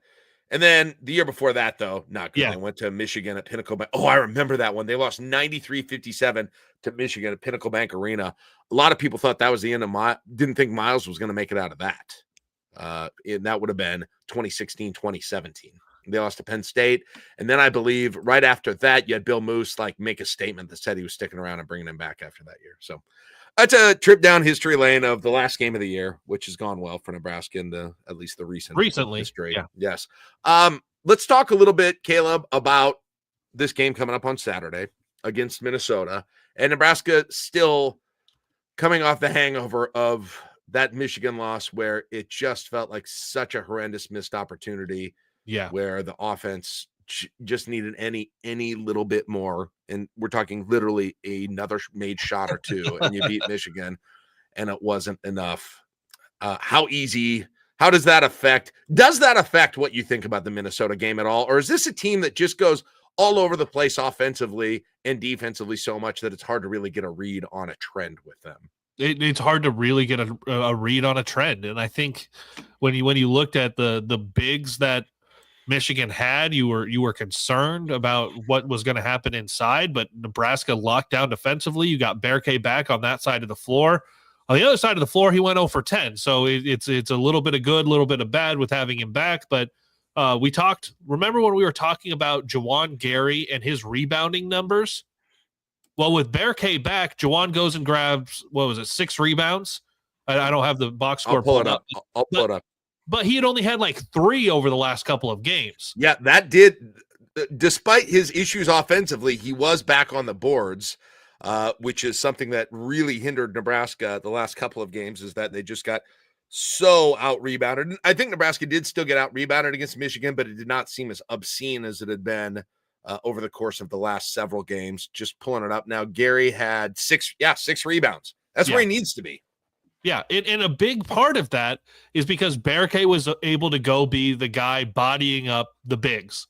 And then the year before that, though, not good. They went to Michigan at Pinnacle Bank. Oh, I remember that one. They lost 93-57 to Michigan at Pinnacle Bank Arena. A lot of people thought that was the end of didn't think Miles was going to make it out of that. And that would have been 2016-2017. They lost to Penn State. And then I believe right after that, you had Bill Moose make a statement that said he was sticking around and bringing him back after that year. So that's a trip down history lane of the last game of the year, which has gone well for Nebraska in at least the recently history. Yeah. Yes. Let's talk a little bit, Kaleb, about this game coming up on Saturday against Minnesota, and Nebraska still coming off the hangover of that Michigan loss, where it just felt like such a horrendous missed opportunity. Yeah, where the offense just needed any little bit more, and we're talking literally another made shot or two, and you beat Michigan, and it wasn't enough. How does that affect what you think about the Minnesota game at all, or is this a team that just goes all over the place offensively and defensively so much that it's hard to really get a read on a trend with them? It's hard to really get a read on a trend, and I think when you looked at the bigs that Michigan had, you were concerned about what was going to happen inside, but Nebraska locked down defensively. You got Berkay back on that side of the floor. On the other side of the floor, he went 0 for 10. So it's a little bit of good, a little bit of bad with having him back. But remember when we were talking about Juwan Gary and his rebounding numbers? Well, with Berkay back, Juwan goes and grabs, 6 rebounds? I don't have the box score. I'll pull it up. But he had only had 3 over the last couple of games. Yeah, that did. Despite his issues offensively, he was back on the boards, which is something that really hindered Nebraska the last couple of games, is that they just got so out-rebounded. I think Nebraska did still get out-rebounded against Michigan, but it did not seem as obscene as it had been over the course of the last several games. Just pulling it up now, Gary had 6 rebounds That's where he needs to be. Yeah, and a big part of that is because Berke was able to go be the guy bodying up the bigs,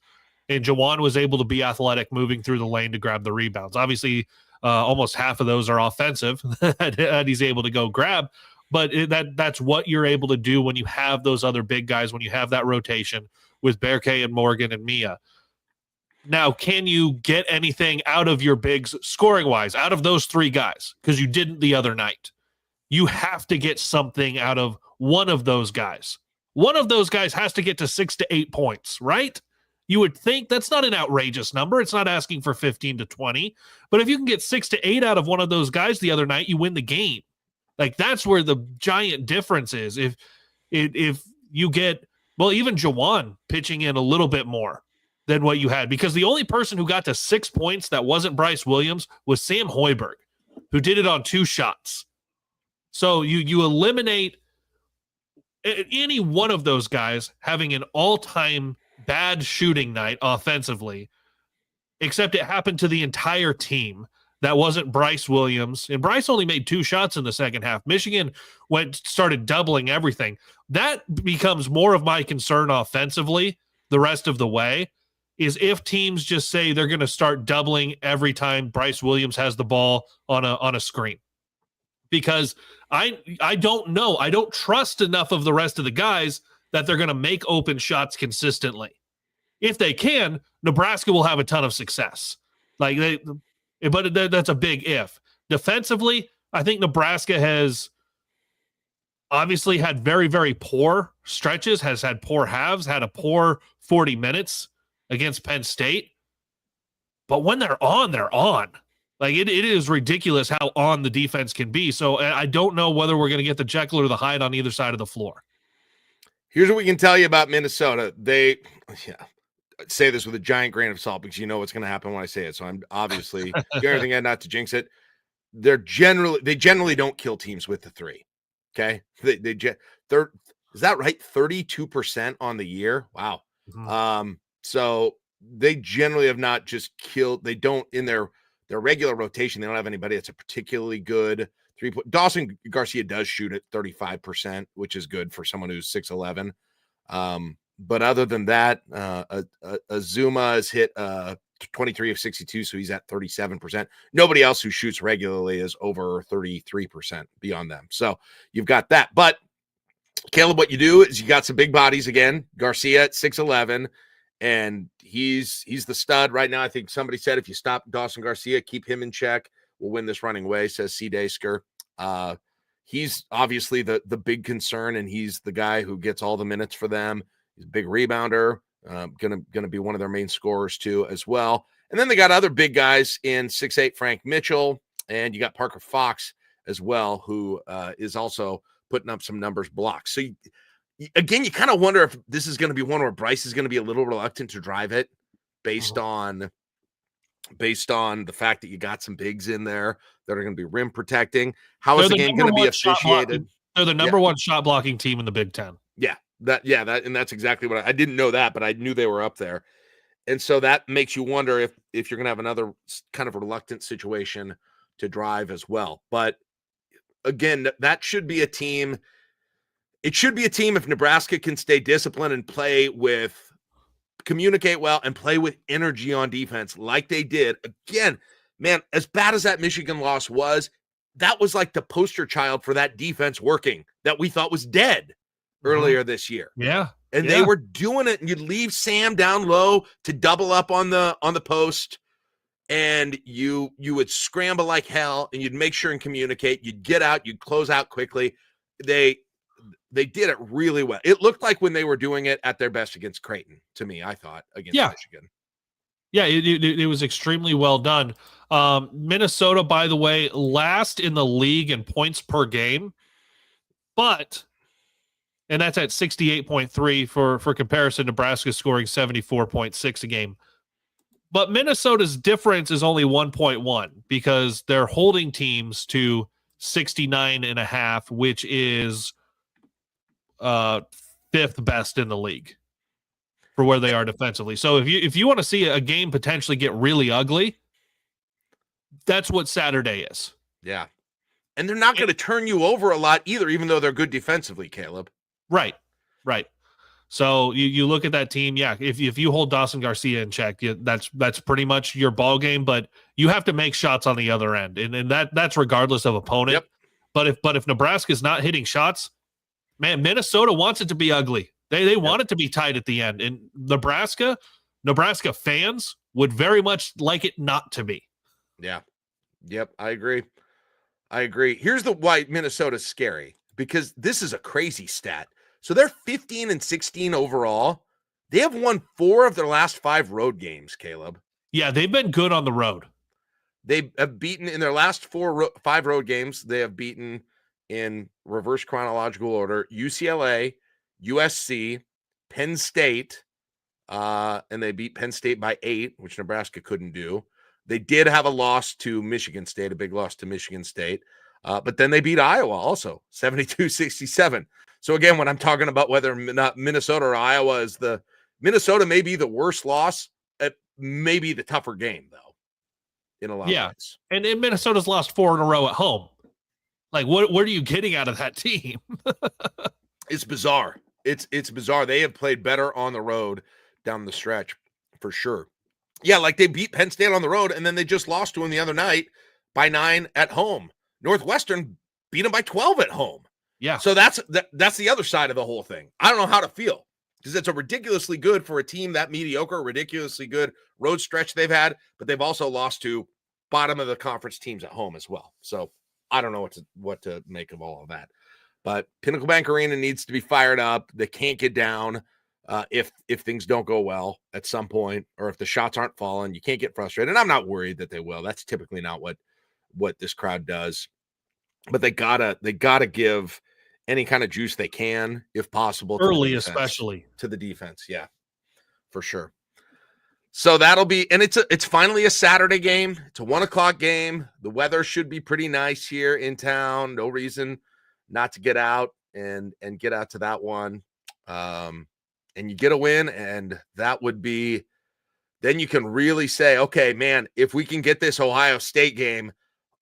and Jawan was able to be athletic, moving through the lane to grab the rebounds. Obviously, almost half of those are offensive that he's able to go grab, but that's what you're able to do when you have those other big guys, when you have that rotation with Berke and Morgan and Mia. Now, can you get anything out of your bigs scoring-wise, out of those three guys? Because you didn't the other night. You have to get something out of one of those guys. One of those guys has to get to 6 to 8 points, right? You would think that's not an outrageous number. It's not asking for 15 to 20. But if you can get 6 to 8 out of one of those guys the other night, you win the game. Like, that's where the giant difference is. If you get, well, even Jawan pitching in a little bit more than what you had, because the only person who got to 6 points that wasn't Bryce Williams was Sam Hoiberg, who did it on 2 shots. So you eliminate any one of those guys having an all-time bad shooting night offensively, except it happened to the entire team. That wasn't Bryce Williams. And Bryce only made 2 shots in the second half. Michigan started doubling everything. That becomes more of my concern offensively the rest of the way, is if teams just say they're going to start doubling every time Bryce Williams has the ball on a screen. Because I don't know. I don't trust enough of the rest of the guys that they're going to make open shots consistently. If they can, Nebraska will have a ton of success. But that's a big if. Defensively, I think Nebraska has obviously had very, very poor stretches, has had poor halves, had a poor 40 minutes against Penn State. But when they're on, they're on. Like, it is ridiculous how on the defense can be. So I don't know whether we're going to get the Jekyll or the Hyde on either side of the floor. Here's what we can tell you about Minnesota. They say this with a giant grain of salt because you know what's going to happen when I say it. So I'm obviously doing everything not to jinx it. They generally don't kill teams with the 3. Okay, they're is that right? 32% on the year. Wow. Mm-hmm. So they generally have not just killed. They don't in their regular rotation. They don't have anybody that's a particularly good 3-point. Dawson Garcia does shoot at 35%, which is good for someone who's 6'11". But other than that, Azuma has hit 23 of 62, so he's at 37%. Nobody else who shoots regularly is over 33% beyond them. So you've got that. But Kaleb, what you do is you got some big bodies again. Garcia at 6'11". And he's the stud right now. I think somebody said if you stop Dawson Garcia, keep him in check, we'll win this running way, says C. Dasker. He's obviously the big concern, and he's the guy who gets all the minutes for them. He's a big rebounder, gonna be one of their main scorers too as well. And then they got other big guys in 6'8", Frank Mitchell, and you got Parker Fox as well, who is also putting up some numbers blocks. So again, you kind of wonder if this is going to be one where Bryce is going to be a little reluctant to drive it based on the fact that you got some bigs in there that are going to be rim protecting. How is the game going to be officiated? They're the number one shot blocking team in the Big Ten. And that's exactly what I didn't know that, but I knew they were up there. And so that makes you wonder if you're going to have another kind of reluctant situation to drive as well. But again, that should be a team. It should be a team if Nebraska can stay disciplined and communicate well and play with energy on defense like they did. Again, man, as bad as that Michigan loss was, that was like the poster child for that defense working that we thought was dead earlier this year. Yeah. And they were doing it, and you'd leave Sam down low to double up on the post, and you would scramble like hell, and you'd make sure and communicate. You'd get out, you'd close out quickly. They did it really well. It looked like when they were doing it at their best against Creighton, to me, I thought, against Michigan. Yeah, it was extremely well done. Minnesota, by the way, last in the league in points per game, and that's at 68.3 for comparison. Nebraska scoring 74.6 a game. But Minnesota's difference is only 1.1 because they're holding teams to 69.5, which is fifth best in the league for where they are defensively. So if you want to see a game potentially get really ugly, that's what Saturday is. Yeah. And they're not going to turn you over a lot either, even though they're good defensively, Kaleb. Right. So you look at that team, yeah. If you hold Dawson Garcia in check, that's pretty much your ball game. But you have to make shots on the other end, and that's regardless of opponent. Yep. But if Nebraska's not hitting shots, man, Minnesota wants it to be ugly. They want it to be tight at the end, and Nebraska fans would very much like it not to be. Yeah. Yep. I agree. Here's why Minnesota's scary, because this is a crazy stat. So they're 15-16 overall. They have won 4 of their last 5 road games, Kaleb. Yeah, they've been good on the road. They have beaten in their last 5 road games. They have beaten in reverse chronological order UCLA, USC, Penn State, and they beat Penn State by 8, which Nebraska couldn't do. They did have a loss to Michigan State, a big loss to Michigan State. But then they beat Iowa also, 72-67. So again, when I'm talking about whether not Minnesota or Iowa is Minnesota may be the worst loss, it may be the tougher game, though, in a lot of ways. And Minnesota's lost 4 in a row at home. Like, what are you getting out of that team? It's bizarre. It's bizarre. They have played better on the road down the stretch, for sure. Yeah, like they beat Penn State on the road, and then they just lost to them the other night by 9 at home. Northwestern beat them by 12 at home. Yeah. So that's the other side of the whole thing. I don't know how to feel, because it's a ridiculously good for a team that mediocre, ridiculously good road stretch they've had, but they've also lost to bottom of the conference teams at home as well. So I don't know what to make of all of that. But Pinnacle Bank Arena needs to be fired up. They can't get down if things don't go well at some point, or if the shots aren't falling. You can't get frustrated. And I'm not worried that they will. That's typically not what this crowd does. But they gotta give any kind of juice they can, if possible, early, especially to the defense. Yeah, for sure. So that'll be, and it's finally a Saturday game. It's a 1:00 game. The weather should be pretty nice here in town. No reason not to get out and get out to that one. And you get a win, and that would be, then you can really say, okay, man, if we can get this Ohio State game,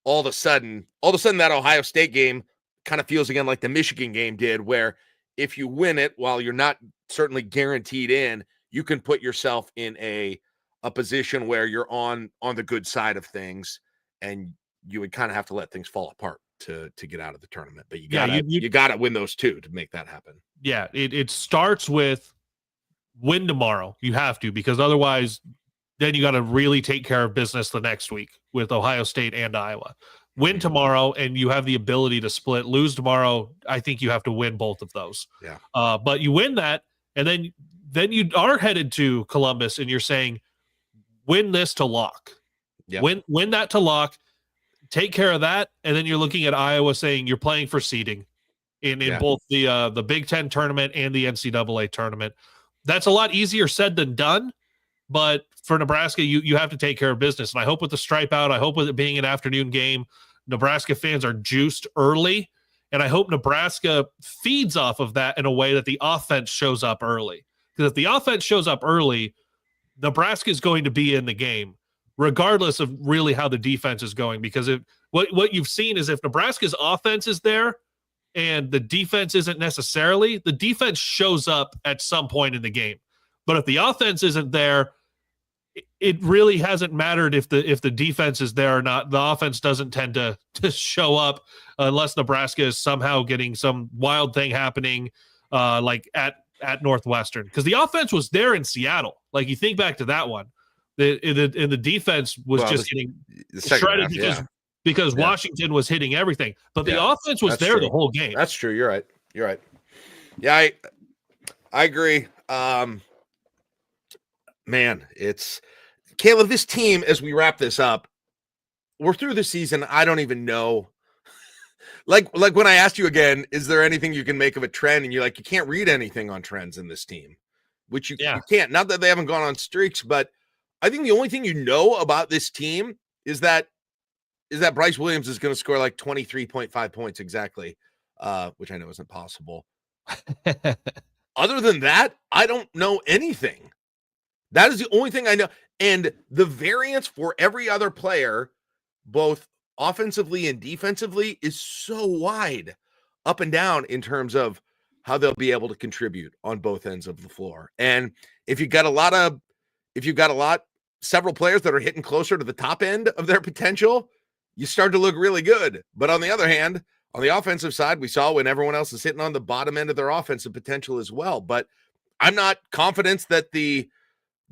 all of a sudden that Ohio State game kind of feels again like the Michigan game did, where if you win it, while you're not certainly guaranteed in, you can put yourself in a position where you're on the good side of things, and you would kind of have to let things fall apart to get out of the tournament. But you gotta win those 2 to make that happen. Yeah, it starts with win tomorrow. You have to, because otherwise then you got to really take care of business the next week with Ohio State and Iowa. Win tomorrow, and you have the ability to split. Lose tomorrow, I think you have to win both of those. Yeah. But you win that, and then you are headed to Columbus, and you're saying, win this to lock. Yeah. Win that to lock. Take care of that, and then you're looking at Iowa saying you're playing for seeding in both the Big Ten tournament and the NCAA tournament. That's a lot easier said than done, but for Nebraska, you have to take care of business. And I hope with the stripe out, I hope with it being an afternoon game, Nebraska fans are juiced early, and I hope Nebraska feeds off of that in a way that the offense shows up early. Because if the offense shows up early, Nebraska is going to be in the game, regardless of really how the defense is going. Because what you've seen is if Nebraska's offense is there and the defense isn't necessarily, the defense shows up at some point in the game. But if the offense isn't there, it really hasn't mattered if the defense is there or not. The offense doesn't tend to show up unless Nebraska is somehow getting some wild thing happening, like at Northwestern. Because the offense was there in Seattle. Like, you think back to that one. The defense was getting shredded because Washington was hitting everything. But the offense was there the whole game. That's true. You're right. Yeah, I agree. Man, it's Kaleb, this team, as we wrap this up, we're through the season. I don't even know. like when I asked you again, is there anything you can make of a trend? And you're like, you can't read anything on trends in this team, which you can't. Not that they haven't gone on streaks, but I think the only thing you know about this team is that Bryce Williams is going to score like 23.5 points exactly, which I know isn't possible. Other than that, I don't know anything. That is the only thing I know. And the variance for every other player, both offensively and defensively is so wide up and down in terms of how they'll be able to contribute on both ends of the floor. And if you've got several players that are hitting closer to the top end of their potential, you start to look really good. But on the other hand, on the offensive side, we saw when everyone else is hitting on the bottom end of their offensive potential as well. But I'm not confident that the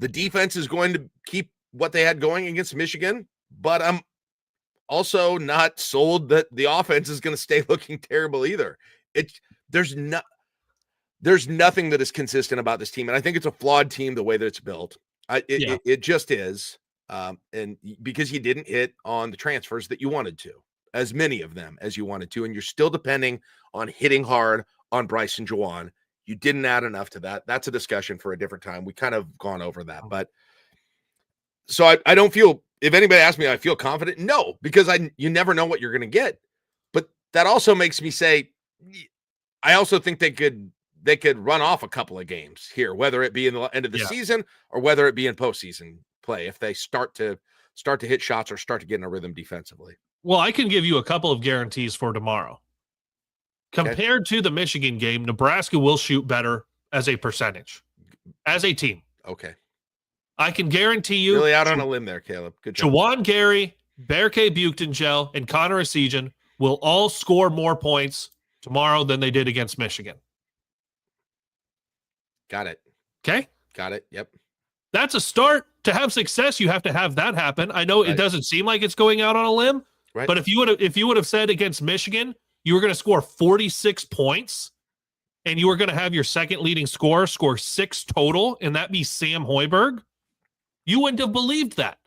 defense is going to keep what they had going against Michigan, but I'm also not sold that the offense is going to stay looking terrible either. There's nothing that is consistent about this team, and I think it's a flawed team the way that it's built. It just is, and because you didn't hit on the transfers that you wanted to, as many of them as you wanted to, and you're still depending on hitting hard on Bryce and Juwan. You didn't add enough to that. That's a discussion for a different time. We kind of gone over that, but so I don't feel. If anybody asks me, I feel confident. No, because you never know what you're going to get. But that also makes me say, I also think they could run off a couple of games here, whether it be in the end of the season or whether it be in postseason play, if they start to hit shots or start to get in a rhythm defensively. Well, I can give you a couple of guarantees for tomorrow. Compared to the Michigan game, Nebraska will shoot better as a percentage, as a team. Okay. I can guarantee you. Really out on a limb there, Kaleb. Good job. Juwan Gary, Berke Buchtengel, and Connor Esijan will all score more points tomorrow than they did against Michigan. Got it. Okay? Got it. Yep. That's a start. To have success, you have to have that happen. I know it doesn't seem like it's going out on a limb, but if you would have said against Michigan, you were going to score 46 points and you were going to have your second leading scorer score 6 total, and that be Sam Hoiberg, you wouldn't have believed that.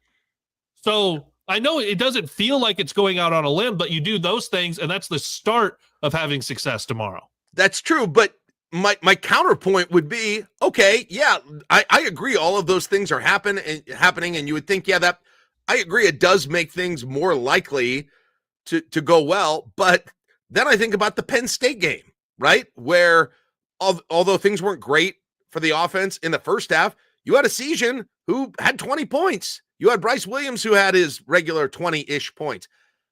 So I know it doesn't feel like it's going out on a limb, but you do those things, and that's the start of having success tomorrow. That's true, but my counterpoint would be, okay, yeah, I agree. All of those things are happening, and you would think, that I agree. It does make things more likely to go well, but then I think about the Penn State game, right? Where although things weren't great for the offense in the first half, you had Esijan who had 20 points. You had Bryce Williams who had his regular 20-ish points.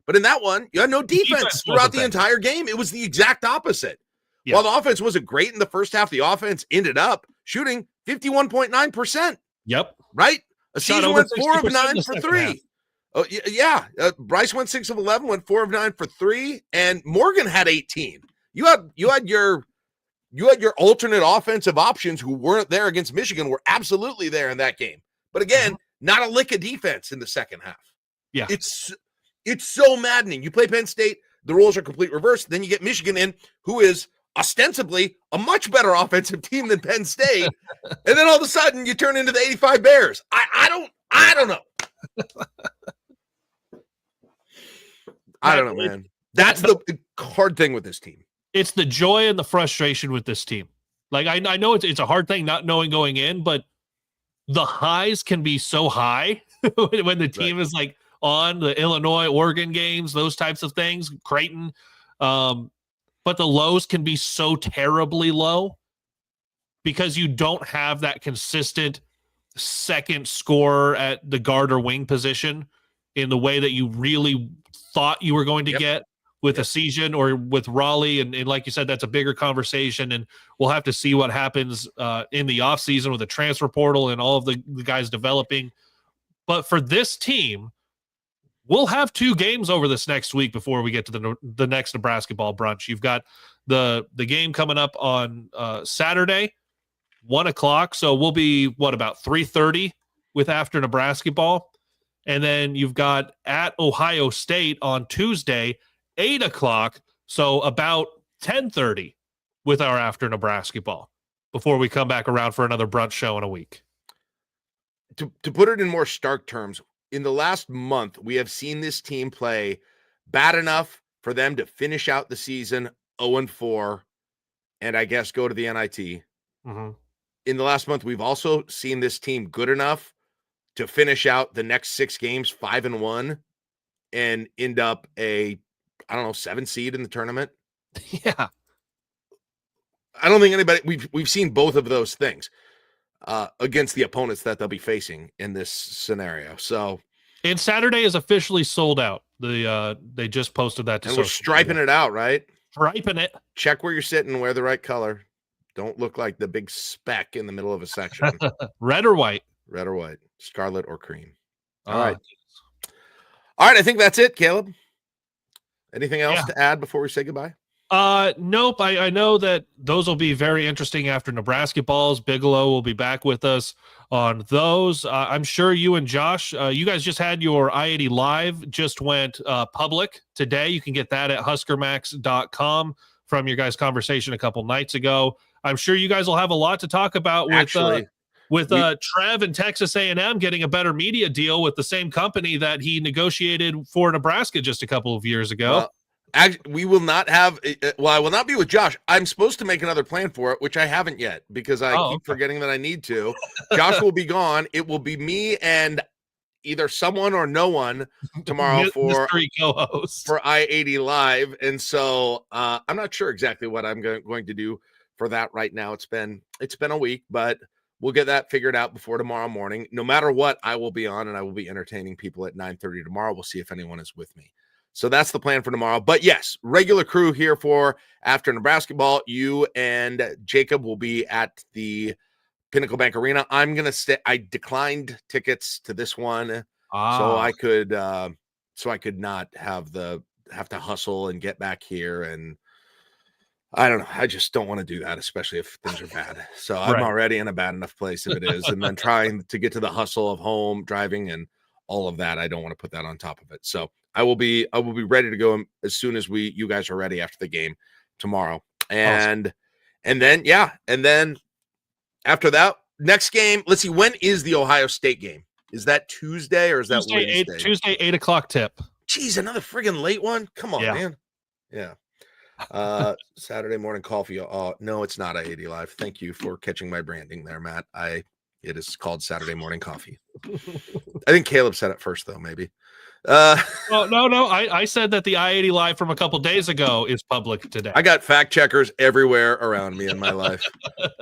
But in that one, you had no defense throughout the entire game. It was the exact opposite. Yeah. While the offense wasn't great in the first half, the offense ended up shooting 51.9%. Yep. Right? Esijan went 4 of 9 for 3. Oh, yeah. Bryce went 6 of 11, went 4 of 9 for 3, and Morgan had 18. You had your alternate offensive options who weren't there against Michigan were absolutely there in that game. But again, not a lick of defense in the second half. Yeah. It's so maddening. You play Penn State, the roles are complete reverse. Then you get Michigan in, who is ostensibly a much better offensive team than Penn State. And then all of a sudden you turn into the 85 Bears. I don't know. I don't know, man. That's the hard thing with this team. It's the joy and the frustration with this team. Like, I know it's a hard thing not knowing going in, but the highs can be so high when the team is like on the Illinois, Oregon games, those types of things, Creighton. But the lows can be so terribly low because you don't have that consistent second scorer at the guard or wing position in the way that you really thought you were going to get with Esijan or with Raleigh. And like you said, that's a bigger conversation, and we'll have to see what happens in the offseason with the transfer portal and all of the guys developing. But for this team, we'll have 2 games over this next week before we get to the next Nebrasketball brunch. You've got the game coming up on Saturday, 1:00. So we'll be, about 3:30 with After Nebrasketball. And then you've got at Ohio State on Tuesday, 8:00. So about 10:30 with our After Nebrasketball before we come back around for another brunch show in a week. To put it in more stark terms, in the last month, we have seen this team play bad enough for them to finish out the season 0-4 and I guess go to the NIT. Mm-hmm. In the last month, we've also seen this team good enough to finish out the next 6 games 5-1 and end up a 7 seed in the tournament. Yeah. I don't think anybody we've seen both of those things against the opponents that they'll be facing in this scenario. So And Saturday is officially sold out. They just posted that to and we're striping it out, right? Striping it. Check where you're sitting, wear the right color. Don't look like the big speck in the middle of a section. Red or white? Red or white, scarlet or cream. All right. All right, I think that's it, Kaleb. Anything else to add before we say goodbye? Nope. I know that those will be very interesting after Nebrasketballs. Bigelow will be back with us on those. I'm sure you and Josh, you guys just had your I-80 Live, just went public today. You can get that at huskermax.com from your guys' conversation a couple nights ago. I'm sure you guys will have a lot to talk about with Trev and Texas A&M getting a better media deal with the same company that he negotiated for Nebraska just a couple of years ago. Well, actually, we will not have. Well, I will not be with Josh. I'm supposed to make another plan for it, which I haven't yet because I keep forgetting that I need to. Josh will be gone. It will be me and either someone or no one tomorrow for I-80 Live, and so I'm not sure exactly what I'm going to do for that right now. It's been a week, but we'll get that figured out before tomorrow morning. No matter what, I will be on, and I will be entertaining people at 9:30 tomorrow. We'll see if anyone is with me. So that's the plan for tomorrow. But yes, regular crew here for after Nebrasketball. You and Jacob will be at the Pinnacle Bank Arena. I'm gonna stay. I declined tickets to this one, so I could not have to hustle and get back here. And I don't know. I just don't want to do that, especially if things are bad. So I'm already in a bad enough place if it is, and then trying to get to the hustle of home driving and all of that. I don't want to put that on top of it. So I will be ready to go as soon as you guys are ready after the game tomorrow. And then after that next game, let's see, when is the Ohio State game? Is that Tuesday or is that Wednesday? Tuesday, 8:00 tip. Jeez, another friggin' late one. Come on, man. Yeah. Saturday morning coffee. Oh no, it's not I-80 Live. Thank you for catching my branding there, Matt. It is called Saturday morning coffee. I think Kaleb said it first though, maybe. No. I said that the I-80 Live from a couple days ago is public today. I got fact checkers everywhere around me in my life.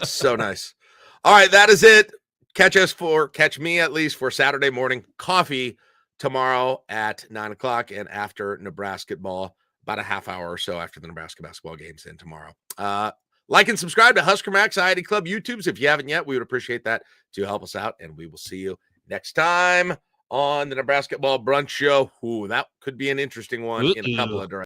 So nice. All right, that is it. Catch me at least for Saturday morning coffee tomorrow at 9:00 and after Nebrasketball, about a half hour or so after the Nebraska basketball game's in tomorrow. Like and subscribe to Husker Max I-80 Club YouTubes if you haven't yet. We would appreciate that to help us out, and we will see you next time on the Nebrasketball Brunch Show. Ooh, that could be an interesting one in a couple of directions.